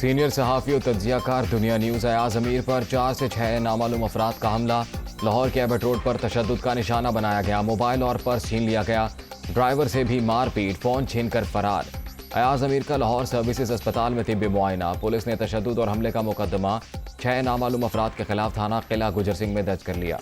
Senior सहाफ़ी और तज्ज़ियाकार दुनिया न्यूज़ अयाज अमीर पर 4 से 6 नामालूम अफराद का हमला। लाहौर के एबट रोड पर तशद्दुद का निशाना बनाया गया। मोबाइल और पर्स छीन लिया गया। ड्राइवर से भी मारपीट, फ़ोन छीन कर फरार। अयाज अमीर का लाहौर सर्विसेज अस्पताल में तिब्बी मुआयना। पुलिस ने तशद्दुद और हमले का मुकदमा 6 नामालूम अफराद के खिलाफ थाना किला गुजर सिंह में दर्ज कर लिया।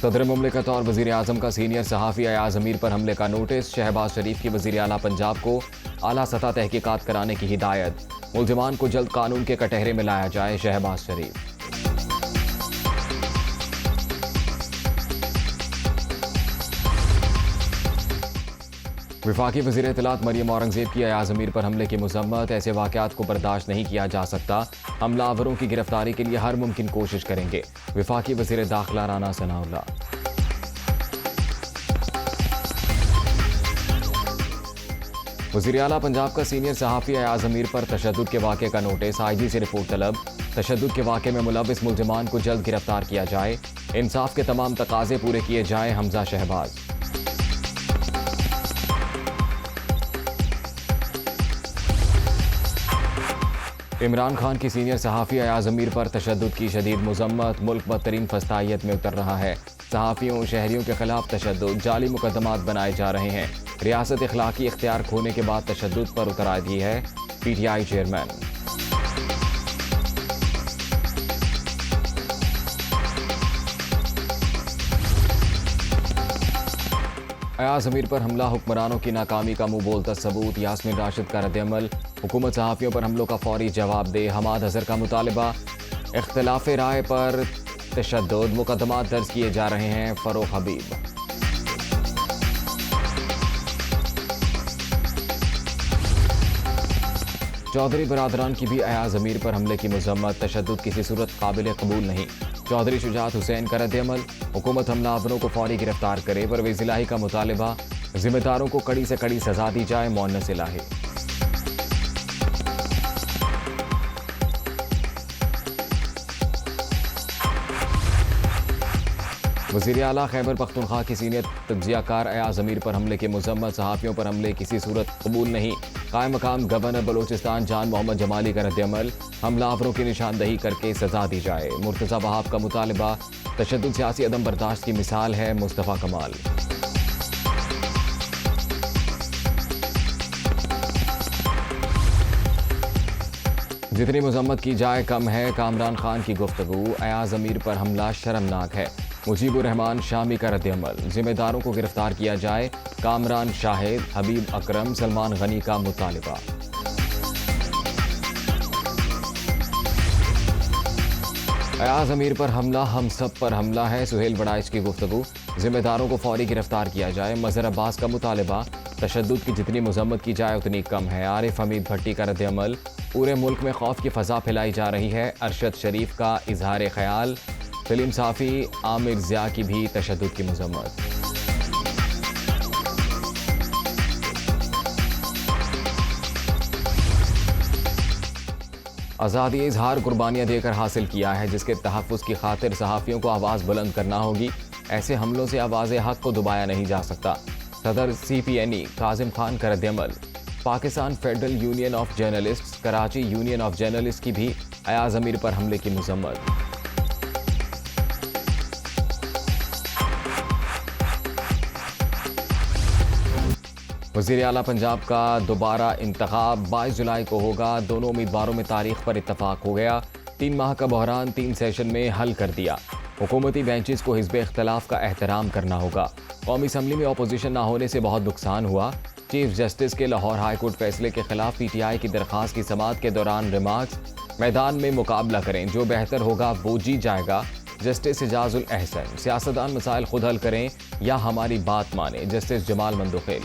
सदर मुमलिकत और वज़ीर आज़म का सीनियर सहाफ़ी अयाज अमीर पर हमले का नोटिस। शहबाज शरीफ की वज़ीर आला पंजाब को आला सतह तहकीकात कराने की हिदायत। मुल्ज़िमान को जल्द कानून के कटहरे में लाया जाए। शहबाज शरीफ। वफाकी वज़ीर इत्तलात मरियम औरंगज़ेब की अयाज अमीर पर हमले की मज़म्मत। ऐसे वाक़यात को बर्दाश्त नहीं किया जा सकता। हमलावरों की गिरफ्तारी के लिए हर मुमकिन कोशिश करेंगे। वफाकी वज़ीर दाखिला राना सनाउल्लाह। वज़ीर आला पंजाब का सीनियर सहाफ़ी अयाज अमीर पर तशद्दुद के वाक़े का नोटिस। IG से रिपोर्ट तलब। तशद्दुद के वाक़े में मुलव्विस मुल्ज़िमान को जल्द गिरफ्तार किया जाए। इंसाफ के तमाम तकाज़े पूरे किए जाएँ। हमजा शहबाज। इमरान खान की सीनियर सहाफ़ी अयाज अमीर पर तशद्दुद की शदीद मज़म्मत। मुल्क बदतरीन फस्तायत में उतर रहा है। सहाफ़ियों शहरियों के खिलाफ तशद्दुद, जाली मुकदमात बनाए जा रहे हैं। रियासत इखलाकी इख्तियार खोने के बाद तशद्दुद पर उतर आई है PTI चेयरमैन। अयाज अमीर पर हमला हुक्मरानों की नाकामी का मुंह बोलता सबूत। यास्मीन राशिद का रद्द-ए-अमल। हुकूमत सहाफ़ियों पर हमलों का फौरी जवाब दे। हमाद अजहर का मुतालबा। इख्तिलाफ राय पर तशद्दुद, मुकदमात दर्ज किए जा रहे हैं। फरोख हबीब। चौधरी बरादरान की भी अयाज अमीर पर हमले की मज़म्मत। तशद्दुद किसी सूरत काबिल कबूल नहीं। चौधरी शुजात हुसैन का रद्द-ए-अमल। हुकूमत हमलावरों को फौरी गिरफ्तार करे। परवेज़ इलाही का मुतालबा। जिम्मेदारों को कड़ी से कड़ी सजा दी जाए। मुअन्नस इलाही। वज़ीर आला खैबर पख्तूनख्वा की सीनियर तज्ज़ियाकार अयाज अमीर पर हमले की मज़म्मत। सहाफ़ियों पर हमले किसी सूरत कबूल नहीं। कायम मकाम गवर्नर बलोचिस्तान जान मोहम्मद जमाली का रद्द-ए-अमल। हमलावरों की निशानदही करके सजा दी जाए। मुर्तज़ा वहाब का मुतालबा। तशद्दुद सियासी अदम बर्दाश्त की मिसाल है। मुस्तफ़ा कमाल। जितनी मज़म्मत की जाए कम है। कामरान खान की गुफ्तगू। अयाज अमीर पर हमला शर्मनाक है। मुजीबुर रहमान शामी का रद्द-ए-अमल। जिम्मेदारों को गिरफ्तार किया जाए। कामरान शाहिद, हबीब अकरम, सलमान गनी का मुतालबा। अयाज अमीर पर हमला हम सब पर हमला है। सुहेल बड़ाइच की गुफ्तगू। जिम्मेदारों को फौरी गिरफ्तार किया जाए। मज़हर अब्बास का मुतालबा। तशद्दुद की जितनी मज़म्मत की जाए उतनी कम है। आरिफ हमीद भट्टी का रद्द-ए-अमल। पूरे मुल्क में खौफ की फ़ज़ा फैलाई जा रही है। अरशद शरीफ का इजहार ख्याल। फिल्म साफ़ी आमिर ज़िया की भी तशद्दुद की मज़म्मत। आज़ादी इजहार कुर्बानियाँ देकर हासिल किया है, जिसके तहफ़्फ़ुज़ की खातिर सहाफ़ियों को आवाज़ बुलंद करना होगी। ऐसे हमलों से आवाज़ हक़ को दबाया नहीं जा सकता। सदर CPNE काज़िम खान का रद्द-ए-अमल। Pakistan federal union of journalists, Karachi union of journalist की भी अयाज अमीर पर हमले की मज़म्मत। वज़ीर आला पंजाब का दोबारा इंतखाब 22 जुलाई को होगा। दोनों उम्मीदवारों में तारीख पर इत्तफाक हो गया। 3 माह का बहरान 3 सेशन में हल कर दिया। हुकूमती बेंचेस को हिज़्ब इख्तिलाफ का एहतराम करना होगा। कौमी असम्बली में अपोजिशन ना होने से बहुत नुकसान हुआ। चीफ जस्टिस के लाहौर हाई कोर्ट फैसले के खिलाफ PTI की दरख्वास्त की समाअत के दौरान रिमार्क्स। मैदान में मुकाबला करें, जो बेहतर होगा वो जीत जाएगा। जस्टिस एजाजुल अहसन। सियासतदान मसाइल खुद हल करें या हमारी बात माने। जस्टिस जमाल मंदोखेल।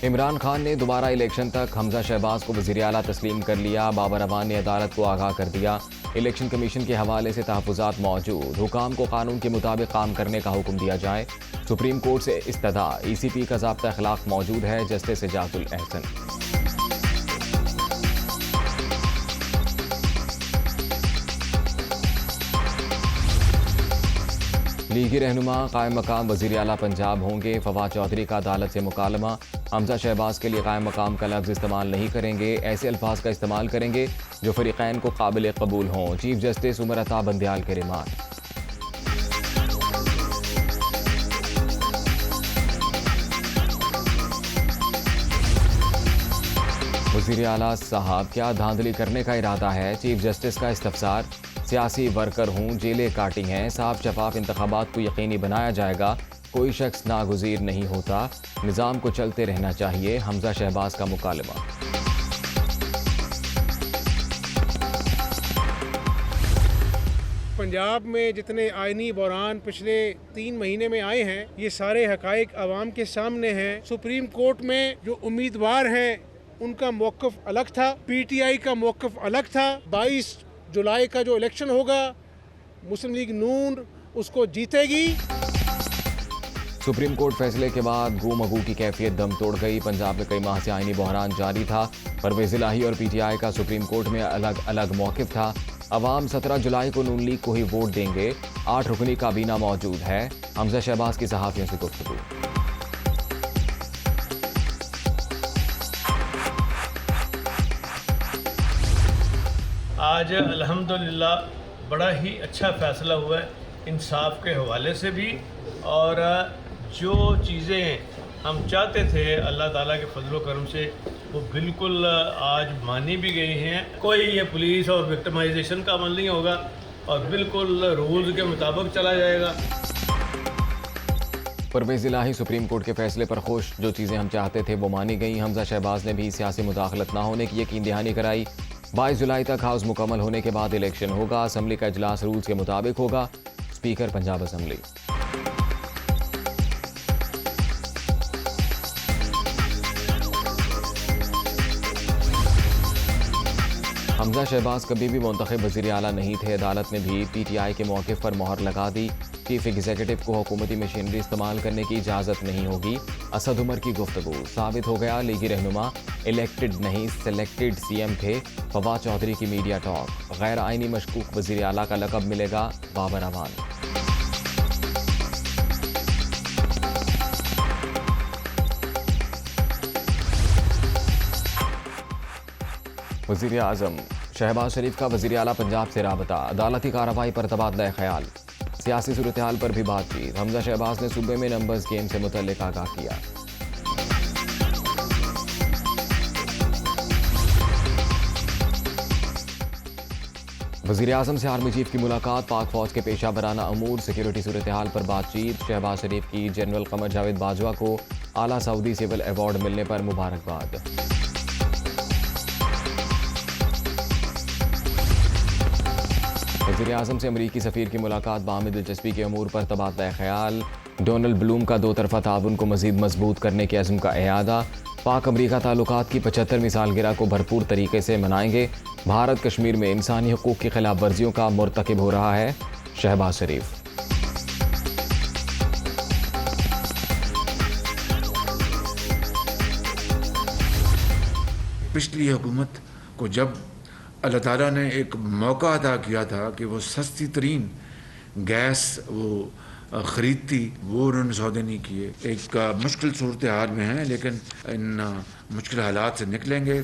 इमरान खान ने दोबारा इलेक्शन तक हमजा शहबाज को वज़ीर आला तस्लीम कर लिया। बाबर अवान ने अदालत को आगाह कर दिया। इलेक्शन कमीशन के हवाले से तहफ़्फ़ुज़ात मौजूद, हुकाम को कानून के मुताबिक काम करने का हुक्म दिया जाए। सुप्रीम कोर्ट से इस्तदा, ECP का ज़ाब्ता अखलाक मौजूद है। जस्टिस एजाजुल एहसन। लीगी रहनुमा कायम मकाम वज़ीर आला पंजाब होंगे। फवाद चौधरी का अदालत से मुकालमा, हमजा शहबाज के लिए कायम मकाम का लफ्ज़ इस्तेमाल नहीं करेंगे, ऐसे अल्फाज का इस्तेमाल करेंगे जो फ़रीक़ैन को काबिल कबूल हों। चीफ जस्टिस उमर अता बंदयाल के रिमांड। वज़ीर आला साहब, क्या धांधली करने का इरादा है? चीफ जस्टिस का इस्तफसार। सियासी वर्कर हूँ, जेलें काटी हैं, साफ शफाफ इंतखाबात को यकीनी बनाया जाएगा, कोई शख्स नागुज़ीर नहीं होता, निज़ाम को चलते रहना चाहिए। हमजा शहबाज का मुकालमा। पंजाब में जितने आइनी बहरान पिछले 3 महीने में आए हैं, ये सारे हकाइक आवाम के सामने हैं। सुप्रीम कोर्ट में जो उम्मीदवार हैं उनका मौक़िफ़ अलग था, PTI का मौक़िफ़ अलग था। 22 जुलाई का जो इलेक्शन होगा, मुस्लिम लीग नून उसको जीतेगी। सुप्रीम कोर्ट फैसले के बाद गू की कैफियत दम तोड़ गई। पंजाब में कई माह से आइनी बहरान जारी था। परवेज़ इलाही और PTI का सुप्रीम कोर्ट में अलग अलग मौक़िफ़ था। अवाम 17 जुलाई को नून लीग को ही वोट देंगे। 8 रुकनी काबीना मौजूद है। हमजा शहबाज की सहाफ़ियों से गुफ्तगू। आज अल्हम्दुलिल्लाह बड़ा ही अच्छा फ़ैसला हुआ है, इंसाफ के हवाले से भी, और जो चीज़ें हम चाहते थे अल्लाह ताला के फजल करम से वो बिल्कुल आज मानी भी गई हैं। कोई ये पुलिस और विक्टिमाइजेशन का अमल नहीं होगा और बिल्कुल रूल्स के मुताबिक चला जाएगा। परवेज़ इलाही सुप्रीम कोर्ट के फैसले पर खुश, जो चीज़ें हम चाहते थे वो मानी गई। हमजा शहबाज ने भी सियासी मुदाखलत न होने की यकीन दहानी कराई। 22 जुलाई तक हाउस मुकम्मल होने के बाद इलेक्शन होगा। असम्बली का इजलास रूल्स के मुताबिक होगा। Speaker Punjab assembly. हमजा शहबाज कभी भी मुंतखब वज़ीर आला नहीं थे। अदालत ने भी PTI के मौक़िफ़ पर मोहर लगा दी। चीफ एग्जीक्यूटिव को हुकूमती मशीनरी इस्तेमाल करने की इजाज़त नहीं होगी। असद उमर की गुफ्तगू। साबित हो गया लीगी रहनुमा इलेक्टेड नहीं सेलेक्टेड CM थे। फवाद चौधरी की मीडिया टॉक। गैर आइनी मशकूक वज़ीर आला का लक़ब मिलेगा बाबर अवान। वज़ीर आज़म शहबाज शरीफ का वज़ीर आला पंजाब से राबता। अदालती कार्रवाई पर तबादला ख्याल। सियासी सूरत हाल पर भी बातचीत। हमजा शहबाज ने सूबे में नंबर्स गेम से मुतल्लिक़ आगाह किया। वज़ीर आज़म से आर्मी चीफ की मुलाकात। पाक फौज के पेशा वराना अमूर, सिक्योरिटी सूरत हाल पर बातचीत। शहबाज शरीफ की जनरल कमर जावेद बाजवा को आला सऊदी सिविल अवार्ड मिलने पर मुबारकबाद। वज़ीर आज़म से अमरीकी सफ़ीर की मुलाकात। बाहमी दिलचस्पी के अमूर पर तबादला ख्याल। डोनाल्ड ब्लूम का 2 तरफ़ा ताउन को मज़ीद मजबूत करने के अज़्म का इयादा। पाक अमरीका ताल्लुकात की 75वीं सालगिरह को भरपूर तरीके से मनाएंगे। भारत कश्मीर में इंसानी हकूक़ की खिलाफ वर्जियों का मुर्तकिब हो रहा है। शहबाज शरीफ। पिछली हुकूमत को जब अल्लाह ताला ने एक मौका अता किया था कि वो सस्ती तरीन गैस वो ख़रीदती, वो उन्होंने सौदे नहीं किए। एक मुश्किल सूरत हाल में हैं, लेकिन इन मुश्किल हालात से निकलेंगे।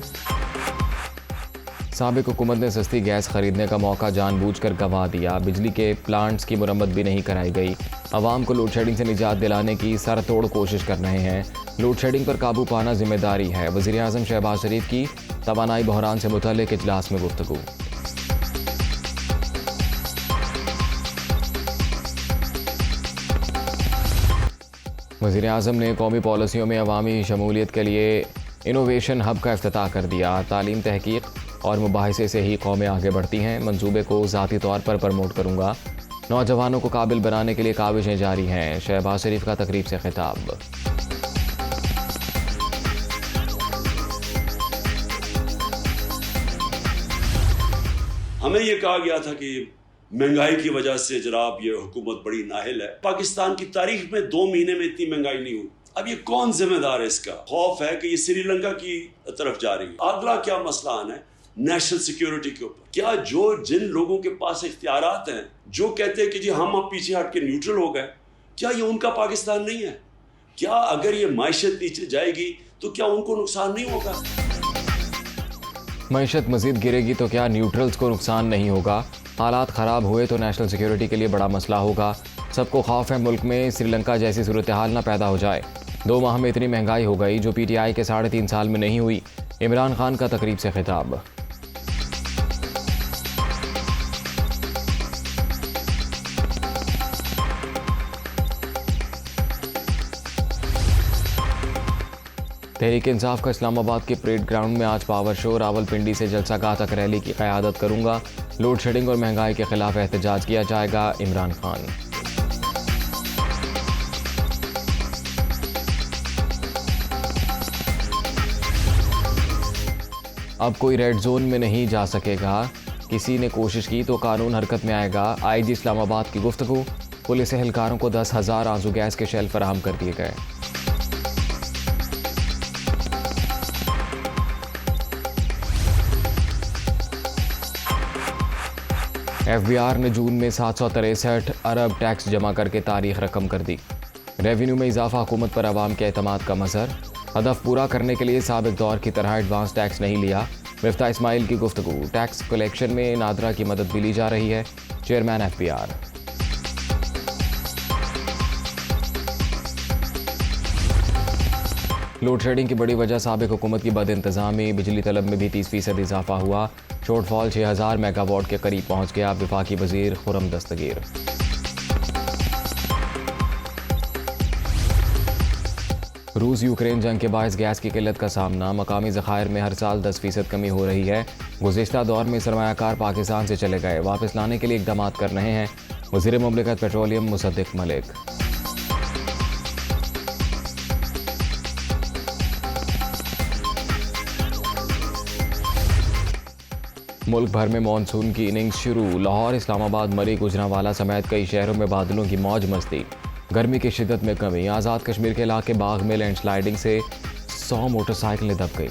साबिक़ हुकूमत ने सस्ती गैस खरीदने का मौका जानबूझकर गंवा दिया। बिजली के प्लांट्स की मुरम्मत भी नहीं कराई गई। आवाम को लोड शेडिंग से निजात दिलाने की सरतोड़ कोशिश कर रहे हैं। लोड शेडिंग पर काबू पाना जिम्मेदारी है। वज़ीर आज़म शहबाज शरीफ की तवानाई बहरान से मुतल्लिक़ इजलास में गुफ्तगू। वज़ीर आज़म ने कौमी पॉलिसियों में अवामी शमूलियत के लिए इनोवेशन हब का इफ्तिताह कर दिया। तालीम, तहकीक और मुबाहिसे से ही कौमें आगे बढ़ती हैं। मंसूबे को ज़ाती तौर पर प्रमोट करूँगा। नौजवानों को काबिल बनाने के लिए काविशें जारी हैं। शहबाज शरीफ का तकरीब से खिताब। हमें ये कहा गया था कि महंगाई की वजह से जनाब ये हुकूमत बड़ी नाहिल है। पाकिस्तान की तारीख में 2 महीने में इतनी महंगाई नहीं हुई। अब ये कौन जिम्मेदार है? इसका खौफ है कि ये श्रीलंका की तरफ जा रही है। अगला क्या मसला आना है नेशनल सिक्योरिटी के ऊपर। क्या जिन लोगों के पास इख्तियारात हैं, जो कहते हैं कि जी हम अब पीछे हट के न्यूट्रल हो गए, क्या ये उनका पाकिस्तान नहीं है? क्या अगर ये माइशत नीचे जाएगी तो क्या उनको नुकसान नहीं होगा? मईशत मजीद गिरेगी तो क्या न्यूट्रल्स को नुकसान नहीं होगा? हालात ख़राब हुए तो नेशनल सिक्योरिटी के लिए बड़ा मसला होगा। सबको खौफ है मुल्क में श्रीलंका जैसी सूरत हाल ना पैदा हो जाए। 2 माह में इतनी महंगाई हो गई जो PTI के 3.5 साल में नहीं हुई। इमरान खान का तकरीब से खिताब। तहरीक इंसाफ का इस्लामाबाद के परेड ग्राउंड में आज पावर शो। रावलपिंडी से जलसागाह तक रैली की क़यादत करूंगा। लोड शेडिंग और महंगाई के खिलाफ एहतजाज किया जाएगा। इमरान खान। अब कोई रेड जोन में नहीं जा सकेगा। किसी ने कोशिश की तो कानून हरकत में आएगा। IG इस्लामाबाद की गुफ्तगू। पुलिस एहलकारों को 10,000 आंसू गैस के शेल फराहम कर दिए गए। FBR ने जून में 763 अरब टैक्स जमा करके तारीख रकम कर दी। रेवेन्यू में इजाफा हुकूमत पर आवाम के एतमाद का मज़हर। हदफ पूरा करने के लिए साबिक दौर की तरह एडवांस टैक्स नहीं लिया। मिफ्ता इस्माइल की गुफ्तगू। टैक्स कलेक्शन में नादरा की मदद भी ली जा रही है। Chairman FBR। लोड शेडिंग की बड़ी वजह साबिक हुकूमत की बदइंतज़ामी। बिजली तलब में भी 30% इजाफा हुआ। शॉर्टफॉल 6,000 मेगावाट के करीब पहुंच गया। वफाकी वजीर खुरम दस्तगीर। रूस यूक्रेन जंग के बायस गैस की किल्लत का सामना। मकामी ज़खायर में हर साल 10% कमी हो रही है। गुज़िश्ता दौर में सरमायाकार पाकिस्तान से चले गए, वापस लाने के लिए इक़दाम कर रहे हैं वज़ीर मुमलिकत पेट्रोलियम मुसद्दिक मलिक। मुल्क भर में मानसून की इनिंग्स शुरू। लाहौर, इस्लामाबाद, मरी, गुजरांवाला समेत कई शहरों में बादलों की मौज मस्ती। गर्मी की शिद्दत में कमी। आज़ाद कश्मीर के इलाके बाग में लैंडस्लाइडिंग से 100 मोटरसाइकिलें दब गईं।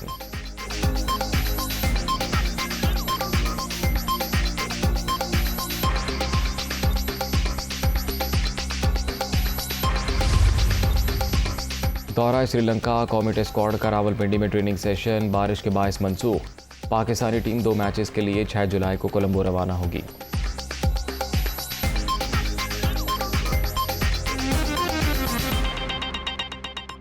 दौरा श्रीलंका। कौमी टेस्ट स्क्वाड का रावलपिंडी में ट्रेनिंग सेशन। बारिश के बायस मनसूख। पाकिस्तानी टीम 2 मैचेस के लिए 6 जुलाई को कोलंबो रवाना होगी।